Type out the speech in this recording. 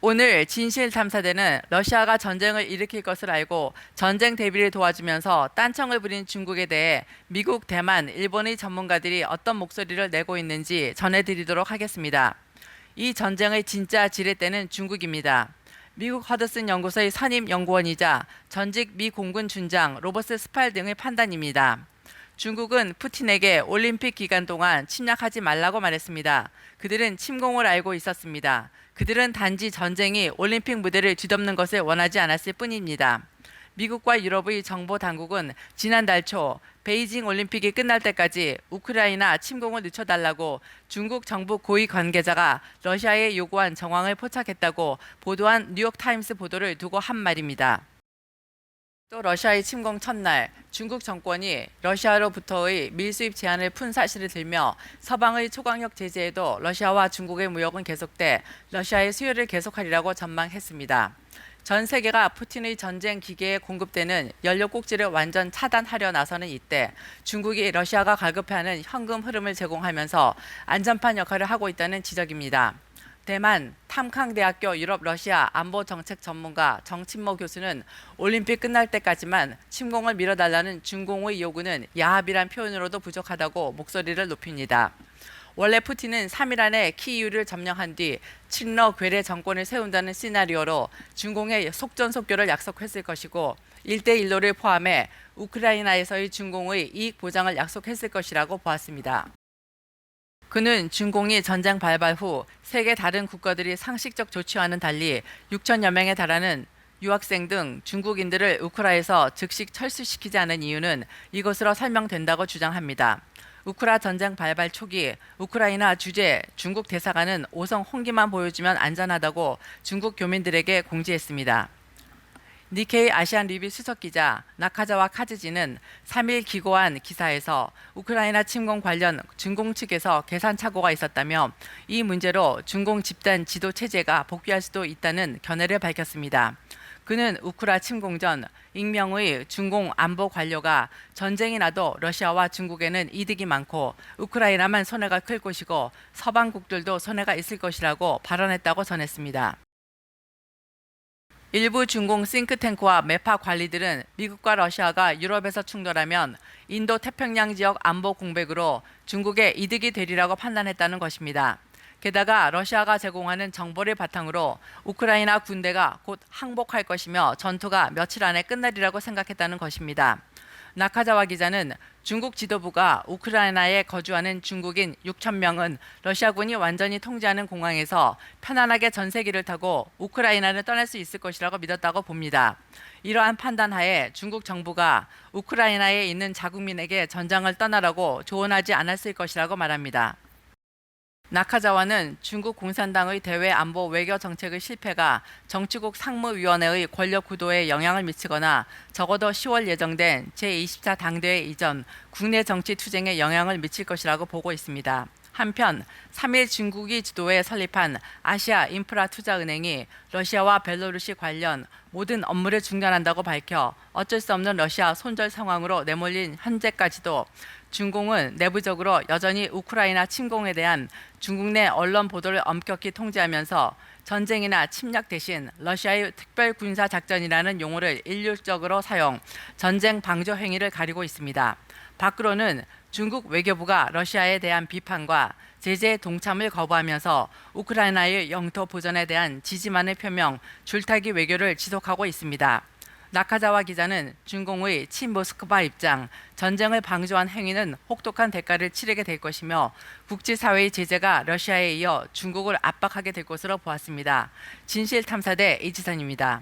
오늘 진실탐사대는 러시아가 전쟁을 일으킬 것을 알고 전쟁 대비를 도와주면서 딴청을 부린 중국에 대해 미국, 대만, 일본의 전문가들이 어떤 목소리를 내고 있는지 전해드리도록 하겠습니다. 이 전쟁의 진짜 지렛대는 중국입니다. 미국 허드슨 연구소의 선임 연구원이자 전직 미 공군 준장 로버트 스팔 등의 판단입니다. 중국은 푸틴에게 올림픽 기간 동안 침략하지 말라고 말했습니다. 그들은 침공을 알고 있었습니다. 그들은 단지 전쟁이 올림픽 무대를 뒤덮는 것을 원하지 않았을 뿐입니다. 미국과 유럽의 정보 당국은 지난달 초 베이징 올림픽이 끝날 때까지 우크라이나 침공을 늦춰달라고 중국 정부 고위 관계자가 러시아에 요구한 정황을 포착했다고 보도한 뉴욕타임스 보도를 두고 한 말입니다. 또 러시아의 침공 첫날 중국 정권이 러시아로부터의 밀수입 제한을 푼 사실을 들며 서방의 초강력 제재에도 러시아와 중국의 무역은 계속돼 러시아의 수요를 계속하리라고 전망했습니다. 전 세계가 푸틴의 전쟁 기계에 공급되는 연료 꼭지를 완전 차단하려 나서는 이때 중국이 러시아가 갈급해하는 현금 흐름을 제공하면서 안전판 역할을 하고 있다는 지적입니다. 대만 탐캉대학교 유럽 러시아 안보 정책 전문가 정친모 교수는 올림픽 끝날 때까지만 침공을 미뤄달라는 중공의 요구는 야합이란 표현으로도 부족하다고 목소리를 높입니다. 원래 푸틴은 3일 안에 키이우를 점령한 뒤 친러 괴뢰 정권을 세운다는 시나리오로 중공의 속전속결을 약속했을 것이고 1대1로를 포함해 우크라이나에서의 중공의 이익 보장을 약속했을 것이라고 보았습니다. 그는 중공이 전쟁 발발 후 세계 다른 국가들이 상식적 조치와는 달리 6천여 명에 달하는 유학생 등 중국인들을 우크라에서 즉시 철수시키지 않은 이유는 이것으로 설명된다고 주장합니다. 우크라 전쟁 발발 초기 우크라이나 주재 중국 대사관은 오성 홍기만 보여주면 안전하다고 중국 교민들에게 공지했습니다. 니케이 아시안 리뷰 수석기자 나카자와 카즈지는 3일 기고한 기사에서 우크라이나 침공 관련 중공 측에서 계산 착오가 있었다며 이 문제로 중공 집단 지도 체제가 복귀할 수도 있다는 견해를 밝혔습니다. 그는 우크라 침공 전 익명의 중공 안보 관료가 전쟁이 나도 러시아와 중국에는 이득이 많고 우크라이나만 손해가 클 것이고 서방국들도 손해가 있을 것이라고 발언했다고 전했습니다. 일부 중공 싱크탱크와 매파 관리들은 미국과 러시아가 유럽에서 충돌하면 인도 태평양 지역 안보 공백으로 중국에 이득이 되리라고 판단했다는 것입니다. 게다가 러시아가 제공하는 정보를 바탕으로 우크라이나 군대가 곧 항복할 것이며 전투가 며칠 안에 끝나리라고 생각했다는 것입니다. 나카자와 기자는 중국 지도부가 우크라이나에 거주하는 중국인 6천 명은 러시아군이 완전히 통제하는 공항에서 편안하게 전세기를 타고 우크라이나를 떠날 수 있을 것이라고 믿었다고 봅니다. 이러한 판단하에 중국 정부가 우크라이나에 있는 자국민에게 전장을 떠나라고 조언하지 않았을 것이라고 말합니다. 나카자와는 중국 공산당의 대외 안보 외교 정책의 실패가 정치국 상무위원회의 권력 구도에 영향을 미치거나 적어도 10월 예정된 제24 당대회 이전 국내 정치 투쟁에 영향을 미칠 것이라고 보고 있습니다. 한편 3일 중국이 주도해 설립한 아시아 인프라투자은행이 러시아와 벨로루시 관련 모든 업무를 중단한다고 밝혀 어쩔 수 없는 러시아 손절 상황으로 내몰린 현재까지도 중공은 내부적으로 여전히 우크라이나 침공에 대한 중국 내 언론 보도를 엄격히 통제하면서 전쟁이나 침략 대신 러시아의 특별 군사 작전이라는 용어를 일률적으로 사용, 전쟁 방조 행위를 가리고 있습니다. 밖으로는 중국 외교부가 러시아에 대한 비판과 제재 동참을 거부하면서 우크라이나의 영토 보전에 대한 지지만을 표명, 줄타기 외교를 지속하고 있습니다. 나카자와 기자는 중공의 친모스크바 입장, 전쟁을 방조한 행위는 혹독한 대가를 치르게 될 것이며 국제사회의 제재가 러시아에 이어 중국을 압박하게 될 것으로 보았습니다. 진실탐사대 이지선입니다.